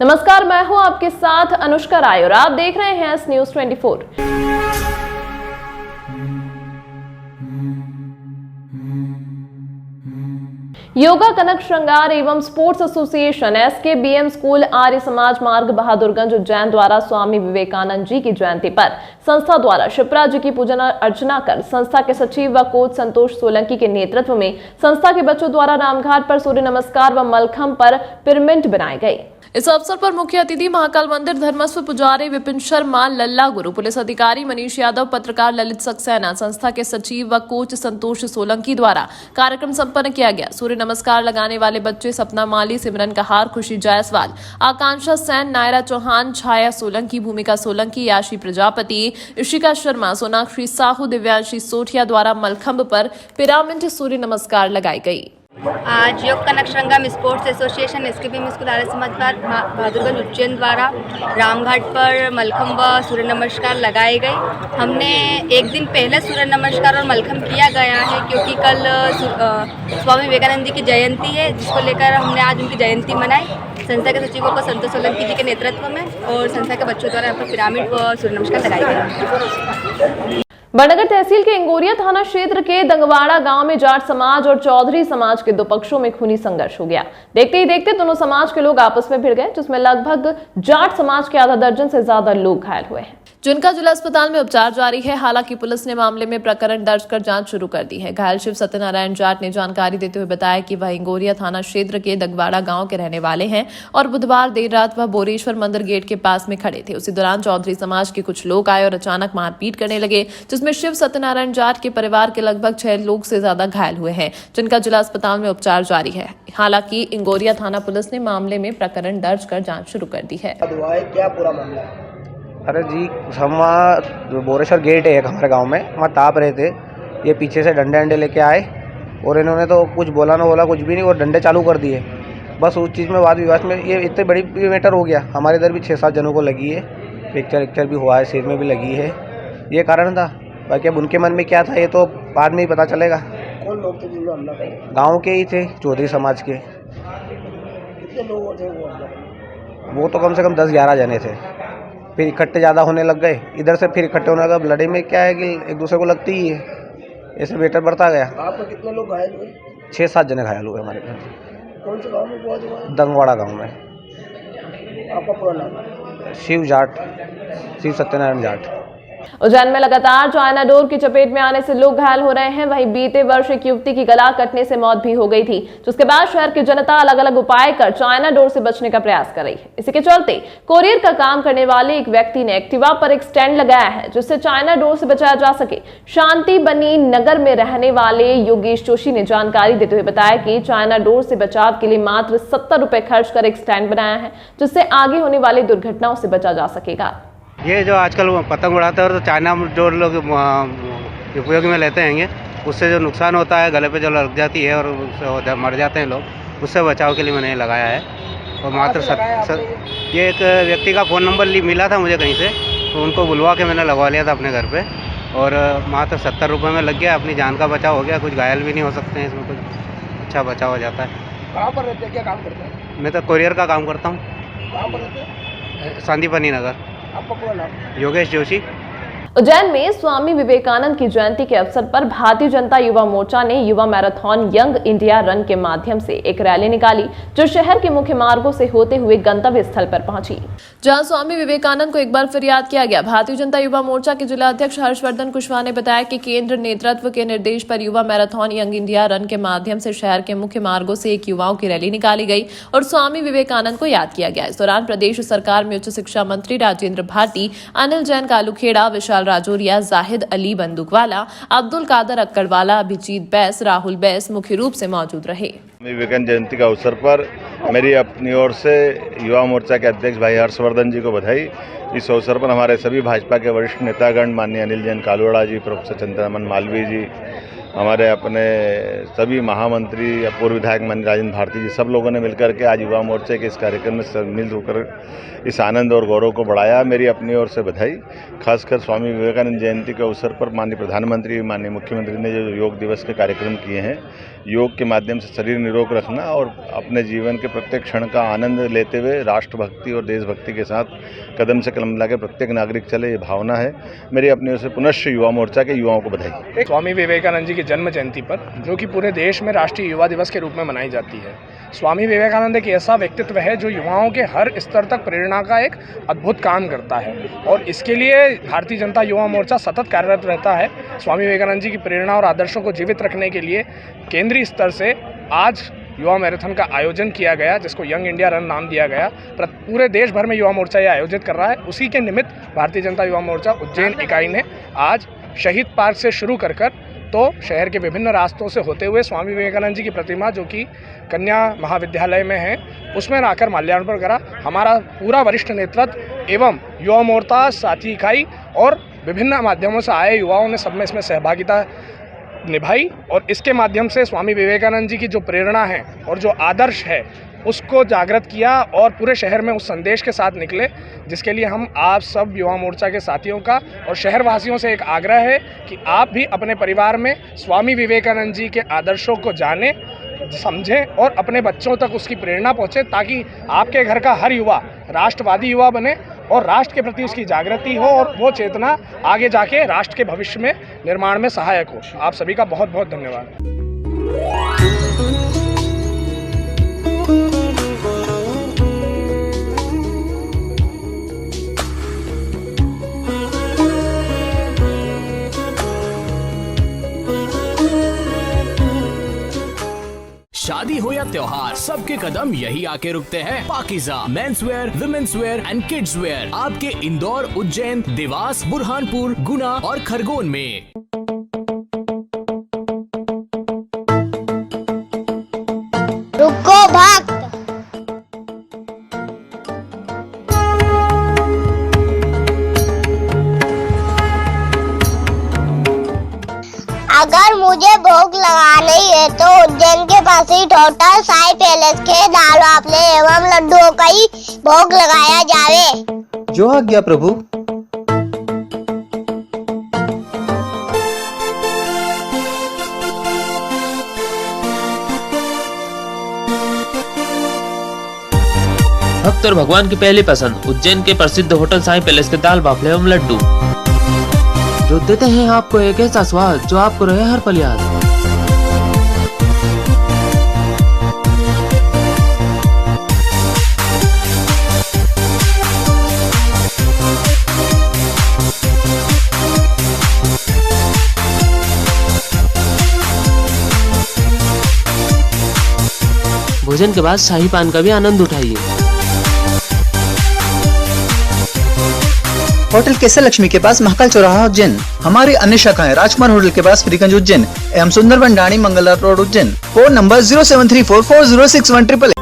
नमस्कार, मैं हूं आपके साथ अनुष्का राय और आप देख रहे हैं न्यूज 24। योगा कनक श्रृंगार एवं sports association SKBM school Arya Samaj मार्ग बहादुरगंज उज्जैन द्वारा स्वामी विवेकानंद जी की जयंती पर संस्था द्वारा शिप्रा जी की पूजन अर्चना कर संस्था के सचिव व कोच संतोष सोलंकी के नेतृत्व में संस्था के बच्चों द्वारा रामघाट पर सूर्य नमस्कार व मलखंब पर पिरामिड बनाए गए। इस अवसर पर मुख्य अतिथि महाकाल मंदिर धर्मस्व पुजारी विपिन शर्मा, लल्ला गुरु, पुलिस अधिकारी मनीष यादव, पत्रकार ललित सक्सेना, संस्था के सचिव व कोच संतोष सोलंकी द्वारा कार्यक्रम संपन्न किया गया। सूर्य नमस्कार लगाने वाले बच्चे सपना माली, सिमरन कहार, खुशी जायसवाल, आकांक्षा सैन, नायरा चौहान, छाया सोलंकी, भूमिका सोलंकी, याशी प्रजापति, इशिका शर्मा, सोनाक्षी साहू, दिव्यांशी सोठिया द्वारा मलखंब पर पिरामिड सूर्य नमस्कार लगाई गई। आज योग कनक श्रृंगार sports association SKBM school Arya Samaj मार्ग बहादुरगंज उज्जैन द्वारा रामघाट पर मलखंब व सूर्य नमस्कार लगाए गए। हमने एक दिन पहले सूर्य नमस्कार और मलखंब किया गया है क्योंकि कल स्वामी विवेकानंद जी की जयंती है, जिसको लेकर हमने आज उनकी जयंती मनाई। संस्था के सचिवों को संतोष सोलंकी जी के नेतृत्व में और संस्था के बच्चों द्वारा यहाँ पर पिरामिड व सूर्य नमस्कार लगाए गए। बड़नगर तहसील के इंगोरिया थाना क्षेत्र के दंगवाड़ा गांव में जाट समाज और चौधरी समाज के दो पक्षों में खूनी संघर्ष हो गया। देखते ही देखते दोनों समाज के लोग आपस में भिड़ गए, जिसमें लगभग जाट समाज के आधा दर्जन से ज्यादा लोग घायल हुए हैं, जिनका जिला अस्पताल में उपचार जारी है। हालांकि पुलिस ने मामले में प्रकरण दर्ज कर जांच शुरू कर दी है। घायल शिव सत्यनारायण जाट ने जानकारी देते हुए बताया कि वह इंगोरिया थाना क्षेत्र के दंगवाड़ा गांव के रहने वाले हैं और बुधवार देर रात वह बोरेश्वर मंदिर गेट के पास में खड़े थे। उसी दौरान चौधरी समाज के कुछ लोग आए और अचानक मारपीट करने लगे, जिसमें शिव सत्यनारायण जाट के परिवार के लगभग 6 लोग से ज्यादा घायल हुए हैं, जिनका जिला अस्पताल में उपचार जारी है। हालांकि इंगोरिया थाना पुलिस ने मामले में प्रकरण दर्ज कर जाँच शुरू कर दी है। क्या पूरा मामला? अरे जी, हम वहाँ बोरेश्वर गेट है एक हमारे गांव में, वहाँ ताप रहे थे। ये पीछे से डंडे अंडे लेके आए और इन्होंने तो कुछ बोला ना बोला कुछ भी नहीं, और डंडे चालू कर दिए। बस उस चीज़ में वाद विवाद में ये इतनी बड़ी मैटर हो गया। हमारे इधर भी 6-7 जनों को लगी है, फ्रैक्चर भी हुआ है, सिर में भी लगी है। ये कारण था। बाकी अब उनके मन में क्या था ये तो बाद में ही पता चलेगा। कौन लोग थे? गाँव के ही थे, चौधरी समाज के। कितने लोग थे वो तो कम से कम 10-11 जने थे। फिर इकट्ठे ज़्यादा होने लग गए, इधर से फिर इकट्ठे होने लगा। लड़ाई में क्या है कि एक दूसरे को लगती ही है, ऐसे बेटर बढ़ता गया। आपको कितने लोग घायल हुए? 6-7 जने घायल हुए हमारे घर। कौन से गांव में हुआ? दंगवाड़ा गांव में। आपका पूरा नाम? शिव जाट, शिव सत्यनारायण जाट। उज्जैन में लगातार चाइना डोर की चपेट में आने से लोग घायल हो रहे हैं। वहीं बीते वर्ष एक युवती की गला कटने से मौत भी हो गई थी, जिसके बाद शहर की जनता अलग अलग उपाय कर चाइना डोर से बचने का प्रयास कर रही है। इसी के चलते कोरियर का काम करने वाले एक व्यक्ति ने एक्टिवा पर एक स्टैंड लगाया है, जिससे चाइना डोर से बचाया जा सके। शांति बनी नगर में रहने वाले योगेश जोशी ने जानकारी देते हुए बताया कि चाइना डोर से बचाव के लिए मात्र 70 रुपए खर्च कर एक स्टैंड बनाया है, जिससे आगे होने वाली दुर्घटनाओं से बचा जा सकेगा। ये जो आजकल पतंग उड़ाते हैं और तो चाइना डोर लोग उपयोग में लेते हैं, उससे जो नुकसान होता है, गले पे जो लग जाती है और उससे मर जाते हैं लोग, उससे बचाव के लिए मैंने लगाया है। और मात्र ये एक व्यक्ति का फ़ोन नंबर मिला था मुझे कहीं से, तो उनको बुलवा के मैंने लगवा लिया था अपने घर पे, और मात्र 70 रुपये में लग गया। अपनी जान का बचाव हो गया, कुछ घायल भी नहीं हो सकते हैं इसमें, कुछ अच्छा बचाव हो जाता है। कहाँ पर रहते हैं, क्या काम करते हैं? मैं तो कोरियर का काम करता हूँ। कहाँ पर रहते हैं? शांतिपनी नगर। आपका पूरा नाम? योगेश जोशी। उज्जैन में स्वामी विवेकानंद की जयंती के अवसर पर भारतीय जनता युवा मोर्चा ने युवा मैराथन यंग इंडिया रन के माध्यम से एक रैली निकाली, जो शहर के मुख्य मार्गों से होते हुए गंतव्य स्थल पर पहुंची, जहां स्वामी विवेकानंद को एक बार फिर याद किया गया। भारतीय जनता युवा मोर्चा के जिला अध्यक्ष हर्षवर्धन कुशवाहा ने बताया कि केंद्र नेतृत्व के निर्देश पर युवा मैराथन यंग इंडिया रन के माध्यम से शहर के मुख्य मार्गों से एक युवाओं की रैली निकाली गई और स्वामी विवेकानंद को याद किया गया। इस दौरान प्रदेश सरकार में उच्च शिक्षा मंत्री राजेंद्र भारती, अनिल जैन कालूखेड़ा, विशाल राजौरिया, जाहिद अली बंदूकवाला, अब्दुल कादर अक्कड़वाला, अभिजीत बैस, राहुल बैस मुख्य रूप से मौजूद रहे। विवेकानंद जयंती के अवसर पर मेरी अपनी ओर से युवा मोर्चा के अध्यक्ष भाई हर्षवर्धन जी को बधाई। इस अवसर पर हमारे सभी भाजपा के वरिष्ठ नेतागण, माननीय अनिल जैन कालूखेड़ा जी, प्रोफेसर चंद्रमन मालवीय जी हमारे अपने सभी महामंत्री या पूर्व विधायक माननीय राजेंद्र भारती जी, सब लोगों ने मिलकर के आज युवा मोर्चे के इस कार्यक्रम में सब मिलजुल कर इस आनंद और गौरव को बढ़ाया। मेरी अपनी ओर से बधाई। खासकर स्वामी विवेकानंद जयंती के अवसर पर माननीय प्रधानमंत्री, माननीय मुख्यमंत्री ने जो योग दिवस के कार्यक्रम किए हैं, योग के माध्यम से शरीर निरोग रखना और अपने जीवन के प्रत्येक क्षण का आनंद लेते हुए राष्ट्रभक्ति और देशभक्ति के साथ कदम से कदम मिला के प्रत्येक नागरिक चले, ये भावना है। मेरी अपनी ओर से पुनश्च युवा मोर्चा के युवाओं को बधाई। स्वामी विवेकानंद जी की जन्म जयंती पर, जो कि पूरे देश में राष्ट्रीय युवा दिवस के रूप में मनाई जाती है। स्वामी विवेकानंद एक ऐसा व्यक्तित्व है जो युवाओं के हर स्तर तक प्रेरणा का एक अद्भुत काम करता है और इसके लिए भारतीय जनता युवा मोर्चा सतत कार्यरत रहता है। स्वामी विवेकानंद जी की प्रेरणा और आदर्शों को जीवित रखने के लिए केंद्रीय स्तर से आज युवा मैराथन का आयोजन किया गया, जिसको यंग इंडिया रन नाम दिया गया। पूरे देश भर में युवा मोर्चा यह आयोजित कर रहा है। उसी के निमित्त भारतीय जनता युवा मोर्चा उज्जैन इकाई ने आज शहीद पार्क से शुरू कर तो शहर के विभिन्न रास्तों से होते हुए स्वामी विवेकानंद जी की प्रतिमा, जो कि कन्या महाविद्यालय में है, उसमें आकर माल्यार्पण करा। हमारा पूरा वरिष्ठ नेतृत्व एवं युवा मोर्चा साथी इकाई और विभिन्न माध्यमों से आए युवाओं ने सब में इसमें सहभागिता निभाई और इसके माध्यम से स्वामी विवेकानंद जी की जो प्रेरणा है और जो आदर्श है उसको जागृत किया और पूरे शहर में उस संदेश के साथ निकले, जिसके लिए हम आप सब युवा मोर्चा के साथियों का और शहरवासियों से एक आग्रह है कि आप भी अपने परिवार में स्वामी विवेकानंद जी के आदर्शों को जानें, समझें और अपने बच्चों तक उसकी प्रेरणा पहुँचे, ताकि आपके घर का हर युवा राष्ट्रवादी युवा बने और राष्ट्र के प्रति उसकी जागृति हो और वो चेतना आगे जाके राष्ट्र के भविष्य में निर्माण में सहायक हो। आप सभी का बहुत बहुत धन्यवाद। शादी हो या त्योहार, सबके कदम यही आके रुकते हैं। Pakeezah men's wear, women's wear and kids wear आपके इंदौर, उज्जैन, देवास, बुरहानपुर, गुना और खरगोन में। रुको भक्त, अगर मुझे भोग लगानी है तो उज्जैन के पास ही होटल साई पैलेस के दाल वाफले एवं लड्डुओं का ही भोग लगाया जावे। जो आज्ञा प्रभु। भक्त और भगवान की पहली पसंद उज्जैन के प्रसिद्ध होटल साई पैलेस के दाल बाफले एवं लड्डू, जो देते हैं आपको एक ऐसा स्वाद जो आपको रहे हर पल याद। भोजन के बाद शाही पान का भी आनंद उठाइए। होटल केसर लक्ष्मी के पास महाकाल चौराहा उज्जैन। हमारी अन्य शाखाएं राजकुमार होटल के पास फ्रीगंज उज्जैन एवं सुंदरबन डाणी Mangla road Ujjain. Phone number 07344061888।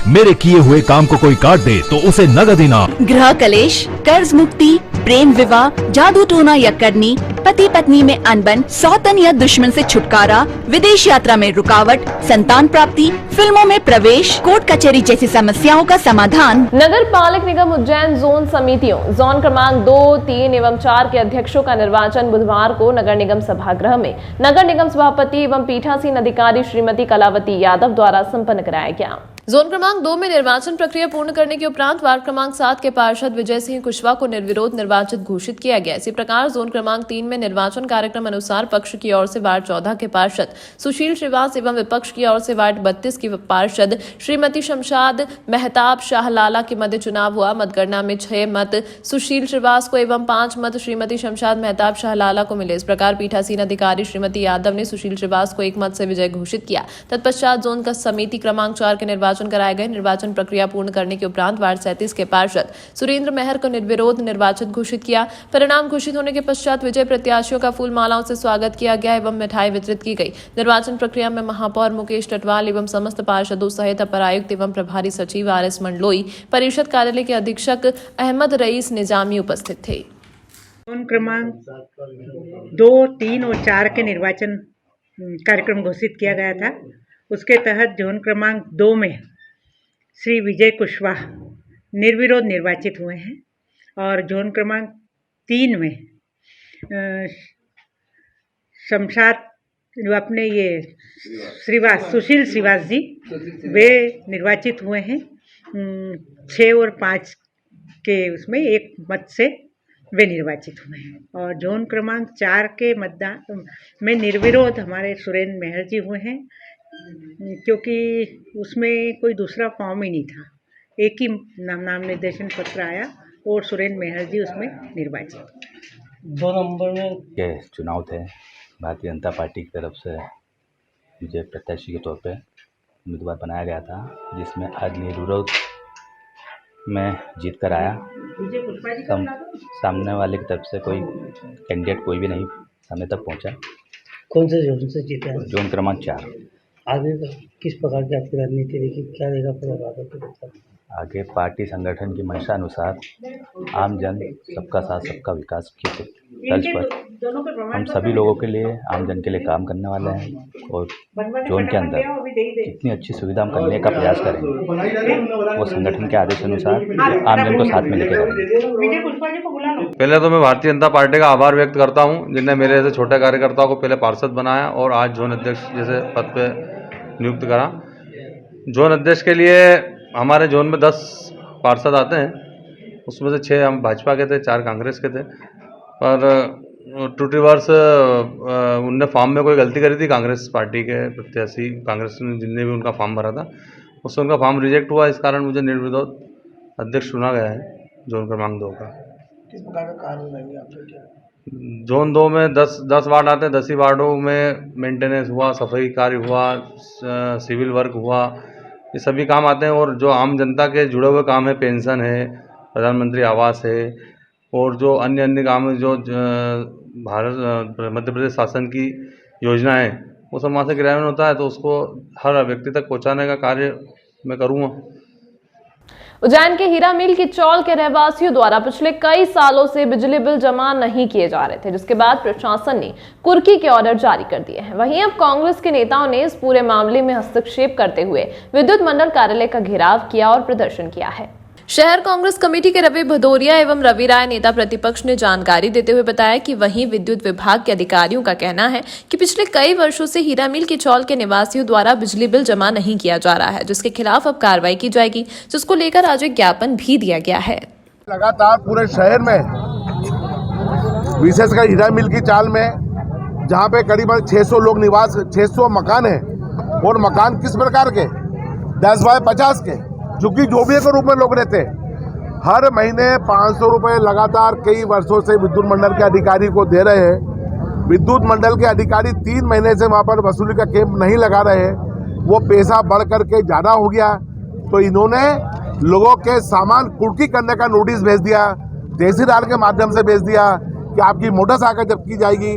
मेरे किए हुए काम को कोई काट दे तो उसे नगद इनाम। गृह कलेश, कर्ज मुक्ति, प्रेम विवाह, जादू टोना या करनी, पति पत्नी में अनबन, सौतन या दुश्मन से छुटकारा, विदेश यात्रा में रुकावट, संतान प्राप्ति, फिल्मों में प्रवेश, कोर्ट कचहरी जैसी समस्याओं का समाधान। नगर पालिक निगम उज्जैन जोन समितियों जोन क्रमांक 2, 3 एवं 4 के अध्यक्षों का निर्वाचन बुधवार को नगर निगम सभागृह में नगर निगम सभापति एवं पीठासीन अधिकारी श्रीमती कलावती यादव द्वारा संपन्न कराया गया। जोन क्रमांक 2 में निर्वाचन प्रक्रिया पूर्ण करने के उपरांत वार्ड क्रमांक 7 के पार्षद विजय सिंह कुशवाहा को निर्विरोध निर्वाचित घोषित किया गया। इसी प्रकार जोन क्रमांक 3 में निर्वाचन कार्यक्रम अनुसार पक्ष की ओर से वार्ड 14 के पार्षद सुशील श्रीवास एवं विपक्ष की ओर से वार्ड 32 की पार्षद श्रीमती शमशाद मेहताब शाहलाला के मध्य चुनाव हुआ। मतगणना में 6 मत सुशील श्रीवास को एवं 5 मत श्रीमती शमशाद मेहताब शाहलाला को मिले। इस प्रकार पीठासीन अधिकारी श्रीमती यादव ने सुशील श्रीवास को 1 मत से विजय घोषित किया। तत्पश्चात जोन का समिति क्रमांक 4 के निर्वाचन कराए गए। निर्वाचन प्रक्रिया पूर्ण करने के उपरांत वार्ड 37 के पार्षद सुरेंद्र मेहर को निर्विरोध निर्वाचित घोषित किया। परिणाम घोषित होने के पश्चात विजय प्रत्याशियों का फूल मालाओं से स्वागत किया गया एवं मिठाई वितरित की गई। निर्वाचन प्रक्रिया में महापौर मुकेश टटवाल एवं समस्त पार्षदों सहित अपर आयुक्त एवं प्रभारी सचिव RS मंडलोई, परिषद कार्यालय के अधीक्षक अहमद रईस निजामी उपस्थित थे। जोन क्रमांक 2, 3 और 4 के निर्वाचन कार्यक्रम घोषित किया गया था। उसके तहत जोन क्रमांक 2 में श्री विजय कुशवाहा निर्विरोध निर्वाचित हुए हैं और जोन क्रमांक 3 में शमशाद अपने ये सुशील श्रीवास जी वे निर्वाचित हुए हैं। 6 और 5 के उसमें एक मत से वे निर्वाचित हुए हैं और जोन क्रमांक 4 के मतदान में निर्विरोध हमारे सुरेंद्र मेहर जी हुए हैं, क्योंकि उसमें कोई दूसरा फॉर्म ही नहीं था, एक ही नाम निर्देशन पत्र आया और सुरेंद्र मेहर जी उसमें निर्वाचित। 2 नंबर में के चुनाव थे, भारतीय जनता पार्टी की तरफ से मुझे प्रत्याशी के तौर पे उम्मीदवार बनाया गया था, जिसमें आज निर्विरोध में जीत कर आया। सामने वाले की तरफ से कोई कैंडिडेट कोई भी नहीं सामने तक पहुंचा। कौन से जोन से जीते हैं? जोन क्रमांक 4। आगे किस प्रकार की आपकी रणनीति देखी, क्या रहेगा पूरा? आगे पार्टी संगठन की मंशा अनुसार आम जन सबका साथ सबका विकास की तर्ज पर हम सभी लोगों के लिए, आम जन के लिए काम करने वाले हैं और जोन के अंदर कितनी अच्छी सुविधा हम करने का प्रयास करेंगे वो संगठन के आदेश अनुसार आम जन को साथ में लेकर आएंगे। पहले तो मैं भारतीय जनता पार्टी का आभार व्यक्त करता हूं, जिन्हें मेरे जैसे छोटे कार्यकर्ताओं को पहले पार्षद बनाया और आज जोन अध्यक्ष जैसे पद पे नियुक्त करा। जोन अध्यक्ष के लिए हमारे जोन में 10 पार्षद आते हैं, उसमें से 6 हम भाजपा के थे, 4 कांग्रेस के थे। पर टूटीवर्स उनने फॉर्म में कोई गलती करी थी, कांग्रेस पार्टी के प्रत्याशी, कांग्रेस ने जिनने भी उनका फॉर्म भरा था उससे उनका फॉर्म रिजेक्ट हुआ। इस कारण मुझे निर्विरोध अध्यक्ष चुना गया है जोन क्रमांक 2 का। किस प्रकार का कार्य रहेंगे आपके? जोन 2 में 10 वार्ड आते हैं, 10 ही वार्डों में मेंटेनेंस हुआ, सफाई कार्य हुआ, सिविल वर्क हुआ, ये सभी काम आते हैं। और जो आम जनता के जुड़े हुए काम है, पेंशन है, प्रधानमंत्री आवास है और जो अन्य काम है, जो मध्य प्रदेश शासन की योजना है, वो सब वहाँ से क्रियान्वयन होता है, तो उसको हर व्यक्ति तक पहुँचाने का कार्य मैं करूँगा। उज्जैन के हीरा मिल की चौल के रहवासियों द्वारा पिछले कई सालों से बिजली बिल जमा नहीं किए जा रहे थे, जिसके बाद प्रशासन ने कुर्की के ऑर्डर जारी कर दिए हैं। वहीं अब कांग्रेस के नेताओं ने इस पूरे मामले में हस्तक्षेप करते हुए विद्युत मंडल कार्यालय का घेराव किया और प्रदर्शन किया है। शहर कांग्रेस कमेटी के रवि भदौरिया एवं रवि राय नेता प्रतिपक्ष ने जानकारी देते हुए बताया कि वहीं विद्युत विभाग के अधिकारियों का कहना है कि पिछले कई वर्षों से हीरा मिल की चौल के निवासियों द्वारा बिजली बिल जमा नहीं किया जा रहा है, जिसके खिलाफ अब कार्रवाई की जाएगी, जिसको लेकर आज एक ज्ञापन भी दिया गया है। लगातार पूरे शहर में, विशेषकर हीरा मिल की चाल में, जहाँ पे करीबन 600 लोग निवास, 600 मकान है और मकान किस प्रकार के 10 बाय 50 के, चूँकि जोबिया के रूप में लोग रहते हैं। हर महीने 500 रुपये लगातार कई वर्षों से विद्युत मंडल के अधिकारी को दे रहे हैं। विद्युत मंडल के अधिकारी 3 महीने से वहाँ पर वसूली का कैंप नहीं लगा रहे हैं, वो पैसा बढ़ करके ज़्यादा हो गया, तो इन्होंने लोगों के सामान कुर्की करने का नोटिस भेज दिया, तहसीलदार के माध्यम से भेज दिया कि आपकी मोटरसाइकिल जब्त की जाएगी,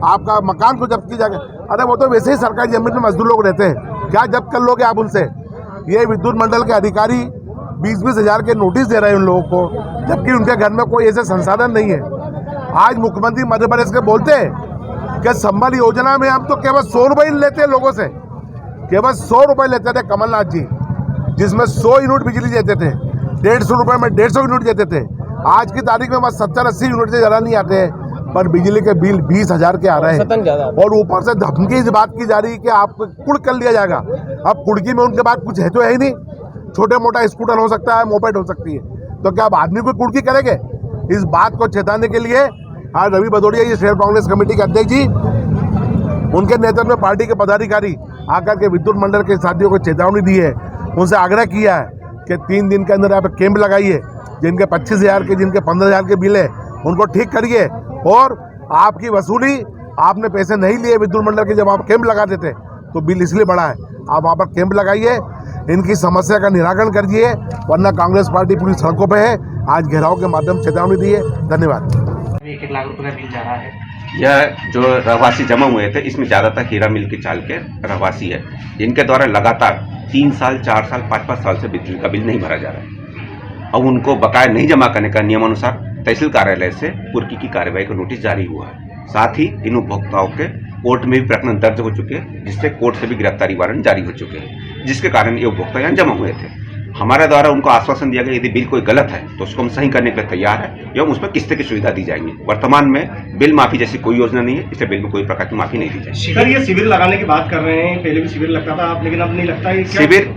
आपका मकान को जब्त की जाएगी। अरे वो तो वैसे ही सरकारी जमीन में मजदूर लोग रहते हैं, क्या जब्त कर लोगे आप उनसे? ये विद्युत मंडल के अधिकारी 20-20 हज़ार के नोटिस दे रहे हैं उन लोगों को, जबकि उनके घर में कोई ऐसे संसाधन नहीं है। आज मुख्यमंत्री मध्य प्रदेश के बोलते हैं कि संबल योजना में हम तो केवल 100 रुपये लेते हैं लोगों से, केवल 100 रुपये लेते थे कमलनाथ जी, जिसमें 100 यूनिट बिजली देते थे, 150 रुपये में 150 यूनिट देते थे। आज की तारीख में बस 70-80 यूनिट से ज़्यादा नहीं आते हैं, पर बिजली के बिल 20,000 के आ रहे हैं और ऊपर से धमकी इस बात की जा रही है कि आपको कुड़ कर लिया जाएगा। अब कुड़की में उनके बाद कुछ है तो है ही नहीं, छोटे मोटा स्कूटर हो सकता है, मोपेड हो सकती है, तो क्या अब आदमी को कुड़की करेंगे? इस बात को चेताने के लिए आज रवि भदौरिया जी, शहर कांग्रेस कमेटी के अध्यक्ष जी, उनके नेतृत्व में पार्टी के पदाधिकारी आकर के विद्युत मंडल के साथियों को चेतावनी दी है, उनसे आग्रह किया है कि 3 दिन के अंदर यहाँ पे कैंप लगाइए, जिनके 25,000 के, जिनके 15,000 के बिल है उनको ठीक करिए और आपकी वसूली, आपने पैसे नहीं लिए विद्युत मंडल के, जब आप कैंप लगाते थे तो बिल इसलिए बढ़ा है, आप वहाँ पर कैंप लगाइए, इनकी समस्या का निराकरण करिए, वरना कांग्रेस पार्टी पूरी सड़कों पे है। आज घेराव के माध्यम से चेतावनी दी है। धन्यवाद। 1 लाख रुपये का बिल जा रहा है। यह जो रहवासी जमा हुए थे, इसमें ज़्यादातर हीरा मिल की चाल के रहवासी है, जिनके द्वारा लगातार 3 साल, 4 साल, 5-5 साल से बिजली का बिल नहीं भरा जा रहा है। अब उनको बकाया नहीं जमा करने का नियमानुसार तहसील कार्यालय से कुर्की की कार्रवाई का नोटिस जारी हुआ है। साथ ही इन उपभोक्ताओं के कोर्ट में भी प्रकरण दर्ज हो चुके हैं, जिससे कोर्ट से भी गिरफ्तारी वारंट जारी हो चुके हैं, जिसके कारण ये उपभोक्ता यहाँ जमा हुए थे। हमारे द्वारा उनको आश्वासन दिया गया यदि बिल कोई गलत है तो उसको हम सही करने के लिए तैयार है एवं उसमें किस्तें की सुविधा दी जाएंगी। वर्तमान में बिल माफी जैसी कोई योजना नहीं है, इसलिए बिल में कोई प्रकार की माफी नहीं दी जाएगी। सर, ये शिविर लगाने की बात कर रहे हैं, पहले भी शिविर लगता था, लेकिन अब नहीं लगता है। शिविर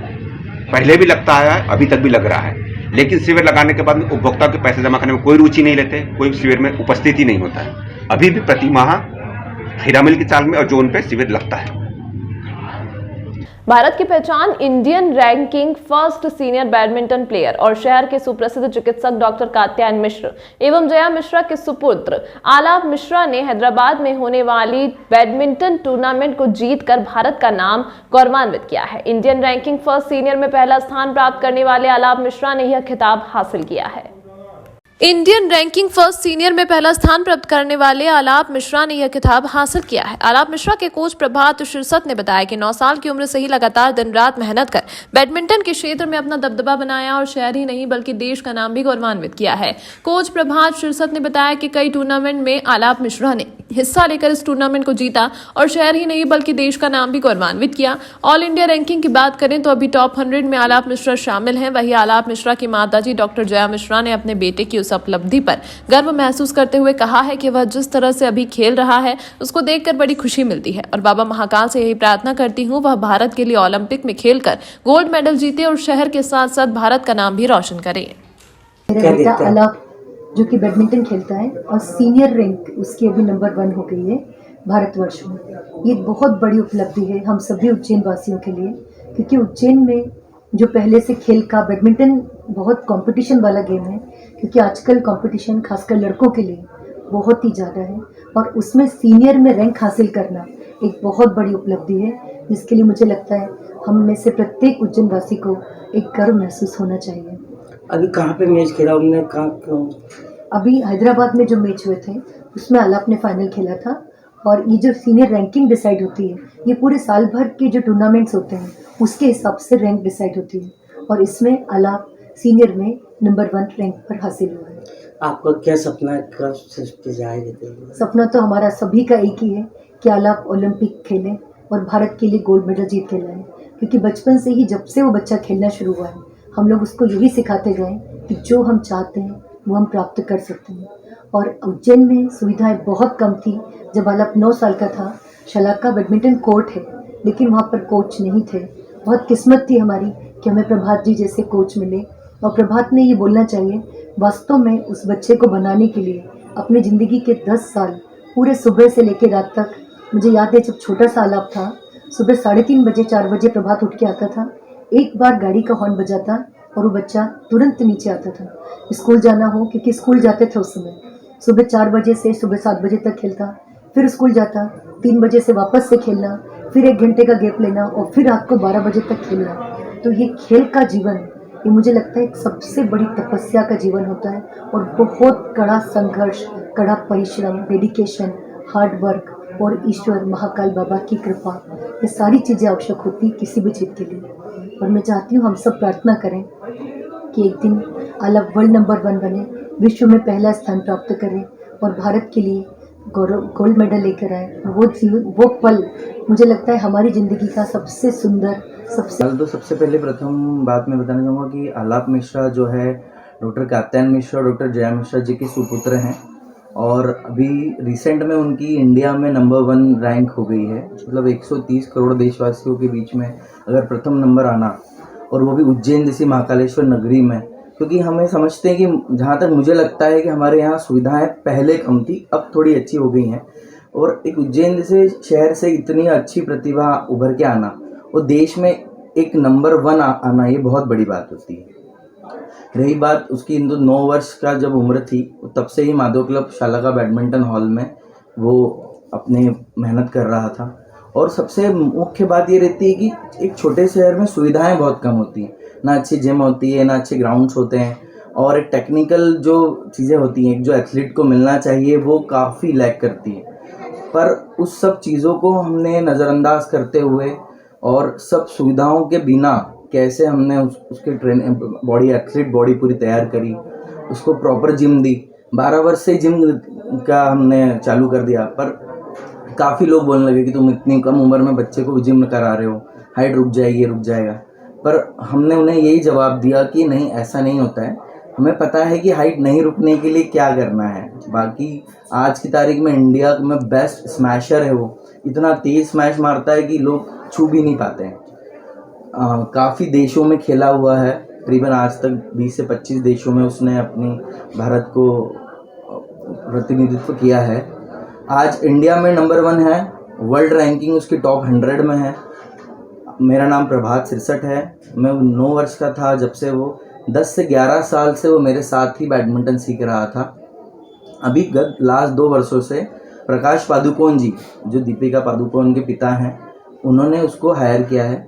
पहले भी लगता है, अभी तक भी लग रहा है, लेकिन शिविर लगाने के बाद उपभोक्ता के पैसे जमा करने में कोई रुचि नहीं लेते, कोई शिविर में उपस्थित ही नहीं होता है। अभी भी प्रति माह हीरा मिल की चाल में और जोन पे शिविर लगता है। भारत की पहचान Indian ranking first senior badminton player और शहर के सुप्रसिद्ध चिकित्सक डॉक्टर कात्यायन मिश्र एवं जया मिश्रा के सुपुत्र आलाप मिश्रा ने हैदराबाद में होने वाली बैडमिंटन टूर्नामेंट को जीतकर भारत का नाम गौरवान्वित किया है। इंडियन रैंकिंग फर्स्ट सीनियर में पहला स्थान प्राप्त करने वाले आलाप मिश्रा ने यह खिताब हासिल किया है। इंडियन रैंकिंग फर्स्ट सीनियर में पहला स्थान प्राप्त करने वाले आलाप मिश्रा ने यह खिताब हासिल किया है। आलाप मिश्रा के कोच प्रभात शिरसत ने बताया कि 9 साल की उम्र से ही लगातार दिन रात मेहनत कर बैडमिंटन के क्षेत्र में अपना दबदबा बनाया और शहर ही नहीं बल्कि देश का नाम भी गौरवान्वित किया है। कोच प्रभात शिरसत ने बताया कि कई टूर्नामेंट में आलाप मिश्रा ने हिस्सा लेकर इस टूर्नामेंट को जीता और शहर ही नहीं बल्कि देश का नाम भी गौरवान्वित किया। ऑल इंडिया रैंकिंग की बात करें तो अभी टॉप 100 में आलाप मिश्रा शामिल हैं। वहीं आलाप मिश्रा की माताजी डॉक्टर जया मिश्रा ने अपने बेटे की उस उपलब्धि पर गर्व महसूस करते हुए कहा है कि वह जिस तरह से अभी खेल रहा है उसको देखकर बड़ी खुशी मिलती है और बाबा महाकाल से यही प्रार्थना करती हूँ वह भारत के लिए ओलंपिक में खेलकर गोल्ड मेडल जीते और शहर के साथ साथ भारत का नाम भी रोशन करे। मेरा बेटा आलाप जो कि बैडमिंटन खेलता है और सीनियर रैंक उसकी अभी नंबर 1 हो गई है भारतवर्ष में। ये बहुत बड़ी उपलब्धि है हम सभी उज्जैन वासियों के लिए, क्योंकि उज्जैन में जो पहले से खेल का बैडमिंटन बहुत कंपटीशन वाला गेम है, क्योंकि आजकल कंपटीशन खासकर लड़कों के लिए बहुत ही ज़्यादा है और उसमें सीनियर में रैंक हासिल करना एक बहुत बड़ी उपलब्धि है, जिसके लिए मुझे लगता है हम में से प्रत्येक उज्जैन वासी को एक गर्व महसूस होना चाहिए। अभी कहाँ पे मैच खेला उन्होंने, कहाँ? अभी हैदराबाद में जो मैच हुए थे उसमें आलाप ने फाइनल खेला था और ये जो सीनियर रैंकिंग डिसाइड होती है ये पूरे साल भर के जो टूर्नामेंट्स होते हैं उसके हिसाब से रैंक डिसाइड होती है और इसमें आलाप सीनियर में नंबर 1 रैंक पर हासिल हुआ है। आपका क्या सपना है, कब जाएगा? सपना तो हमारा सभी का एक ही है कि आलाप ओलंपिक खेलें और भारत के लिए गोल्ड मेडल जीत के लाएं, क्योंकि बचपन से ही जब से वो बच्चा खेलना शुरू हुआ है हम लोग उसको यही सिखाते गए कि जो हम चाहते हैं वो हम प्राप्त कर सकते हैं। और उज्जैन में सुविधाएं बहुत कम थी। जब आलाप 9 साल का था, शलाका बैडमिंटन कोर्ट है लेकिन वहाँ पर कोच नहीं थे। बहुत किस्मत थी हमारी कि हमें प्रभात जी जैसे कोच मिले और प्रभात ने ये बोलना चाहिए वास्तव में उस बच्चे को बनाने के लिए अपनी ज़िंदगी के 10 साल पूरे सुबह से लेकर रात तक, मुझे याद है जब छोटा सा आलाप था सुबह 3:30 बजे 4 बजे प्रभात उठ के आता था, एक बार गाड़ी का हॉर्न बजाता और वो बच्चा तुरंत नीचे आता था। स्कूल जाना हो, क्योंकि स्कूल जाते थे उस समय, सुबह 4 बजे से सुबह 7 बजे तक खेलता, फिर स्कूल जाता, 3 बजे से वापस से खेलना, फिर 1 घंटे का गैप लेना और फिर रात को 12 बजे तक खेलना। तो ये खेल का जीवन, ये मुझे लगता है एक सबसे बड़ी तपस्या का जीवन होता है और बहुत कड़ा संघर्ष, कड़ा परिश्रम, डेडिकेशन, हार्ड वर्क और ईश्वर महाकाल बाबा की कृपा, ये सारी चीज़ें आवश्यक होती किसी भी चीज़ के लिए। और मैं चाहती हूँ हम सब प्रार्थना करें कि एक दिन आलाप वर्ल्ड नंबर 1 बने, विश्व में पहला स्थान प्राप्त करें और भारत के लिए गोल्ड मेडल लेकर आए। वो पल मुझे लगता है हमारी ज़िंदगी का सबसे सुंदर सबसे पहले प्रथम बात मैं बताना चाहूँगा कि आलाप मिश्रा जो है डॉक्टर कात्यायन मिश्रा और डॉक्टर जया मिश्रा जी के सुपुत्र हैं और अभी रिसेंट में उनकी इंडिया में नंबर 1 रैंक हो गई है। मतलब 130 करोड़ देशवासियों के बीच में अगर प्रथम नंबर आना और वो भी उज्जैन जैसी महाकालेश्वर नगरी में, क्योंकि हमें समझते हैं कि जहाँ तक मुझे लगता है कि हमारे यहाँ सुविधाएं पहले कम थी, अब थोड़ी अच्छी हो गई हैं और एक उज्जैन जैसे शहर से इतनी अच्छी प्रतिभा उभर के आना और देश में एक नंबर 1 आना, ये बहुत बड़ी बात होती है। रही बात उसकी 9 वर्ष का जब उम्र थी तब से ही माधव क्लब शालाका बैडमिंटन हॉल में वो अपने मेहनत कर रहा था और सबसे मुख्य बात ये रहती है कि एक छोटे शहर में सुविधाएं बहुत कम होती हैं, ना अच्छी जिम होती है, ना अच्छे ग्राउंड्स होते हैं और एक टेक्निकल जो चीज़ें होती हैं जो एथलीट को मिलना चाहिए वो काफ़ी लैक करती है। पर उस सब चीज़ों को हमने नज़रअंदाज करते हुए और सब सुविधाओं के बिना कैसे हमने उसके बॉडी एथलीट बॉडी पूरी तैयार करी, उसको प्रॉपर जिम दी 12 वर्ष से जिम का हमने चालू कर दिया, पर काफ़ी लोग बोलने लगे कि तुम इतनी कम उम्र में बच्चे को जिम करा रहे हो, हाइट रुक जाएगी, रुक जाएगा। पर हमने उन्हें यही जवाब दिया कि नहीं, ऐसा नहीं होता है। हमें पता है कि हाइट नहीं रुकने के लिए क्या करना है। बाकी आज की तारीख में इंडिया में बेस्ट स्मैशर है वो, इतना तेज़ स्मैश मारता है कि लोग छू भी नहीं पाते हैं। काफ़ी देशों में खेला हुआ है, करीबन आज तक 20 से 25 देशों में उसने अपनी भारत को प्रतिनिधित्व किया है। आज इंडिया में नंबर 1 है, वर्ल्ड रैंकिंग उसकी टॉप 100 में है। मेरा नाम प्रभात सिरसट है। मैं 9 वर्ष का था जब से वो 10 से 11 साल से वो मेरे साथ ही बैडमिंटन सीख रहा था। अभी गत लास्ट 2 वर्षों से प्रकाश पादुकोण जी, जो दीपिका पादुकोण के पिता हैं, उन्होंने उसको हायर किया है।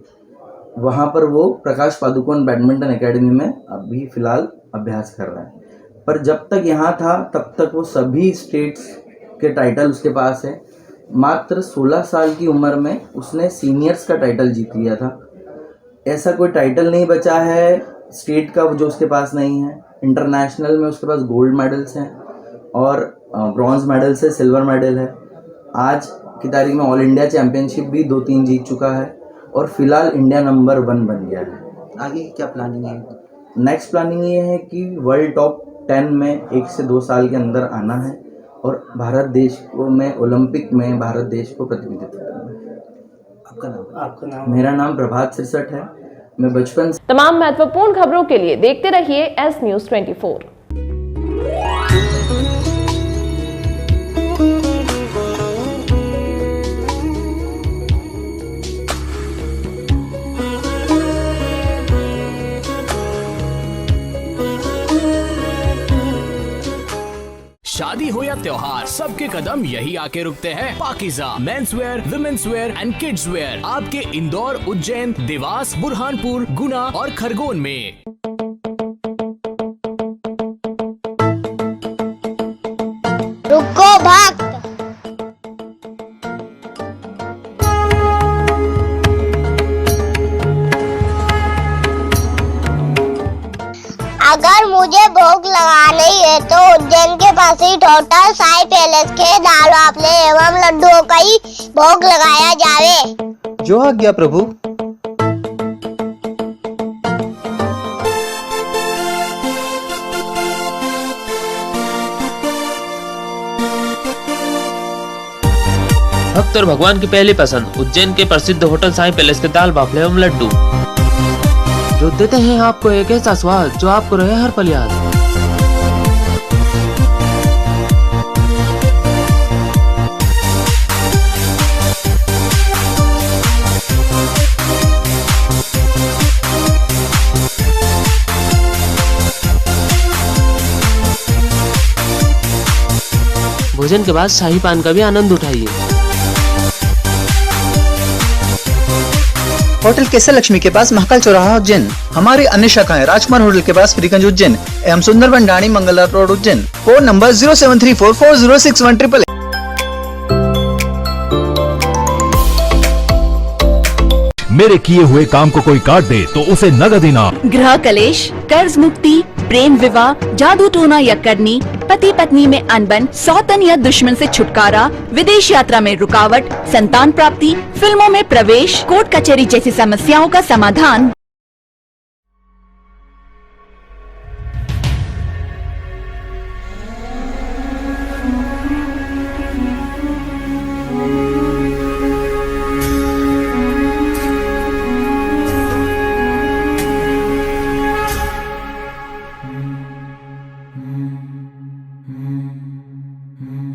वहाँ पर वो प्रकाश पादुकोण बैडमिंटन एकेडमी में अभी फ़िलहाल अभ्यास कर रहा है। पर जब तक यहाँ था तब तक वो सभी स्टेट्स के टाइटल उसके पास है। मात्र 16 साल की उम्र में उसने सीनियर्स का टाइटल जीत लिया था। ऐसा कोई टाइटल नहीं बचा है स्टेट का जो उसके पास नहीं है। इंटरनेशनल में उसके पास गोल्ड मेडल्स हैं और ब्रॉन्ज मेडल्स है, सिल्वर मेडल है। आज की तारीख में ऑल इंडिया चैम्पियनशिप भी 2-3 जीत चुका है और फिलहाल इंडिया नंबर 1 बन गया है। आगे क्या प्लानिंग है? नेक्स्ट प्लानिंग ये है कि वर्ल्ड टॉप 10 में 1 से 2 साल के अंदर आना है और भारत देश को में ओलंपिक में भारत देश को प्रतिनिधित्व करना है। आपका नाम? मेरा नाम प्रभात सिरसट है। मैं बचपन से तमाम महत्वपूर्ण खबरों के लिए देखते रहिए एस न्यूज़ 24। शादी हो या त्योहार, सबके कदम यही आके रुकते हैं। Pakeezah men's wear, women's wear and kids wear आपके इंदौर, उज्जैन, देवास, बुरहानपुर, गुना और खरगोन में। रुको भक्त, अगर मुझे भोग लगानी है तो उज्जैन के पास ही होटल साई पैलेस के दाल बाफले एवं लड्डुओं का ही भोग लगाया जावे। जो आज्ञा प्रभु। भक्त और भगवान की पहली पसंद उज्जैन के प्रसिद्ध होटल साई पैलेस के दाल बाफले एवं लड्डू, जो देते हैं आपको एक ऐसा स्वाद जो आपको रहे हर पल याद। भोजन के बाद शाही पान का भी आनंद उठाइए। होटल केसर लक्ष्मी के पास महाकाल चौराहा उज्जैन। हमारी अन्य शाखाएं राजकुमार होटल के पास फ्रीगंज उज्जैन एवं Sundarban Dhani Mangla road Ujjain. Phone number 0734406188। मेरे किए हुए काम को कोई काट दे तो उसे नगद इनाम। गृह कलेश, कर्ज मुक्ति, प्रेम विवाह, जादू टोना या करनी, पति पत्नी में अनबन, सौतन या दुश्मन से छुटकारा, विदेश यात्रा में रुकावट, संतान प्राप्ति, फिल्मों में प्रवेश, कोर्ट कचहरी जैसी समस्याओं का समाधान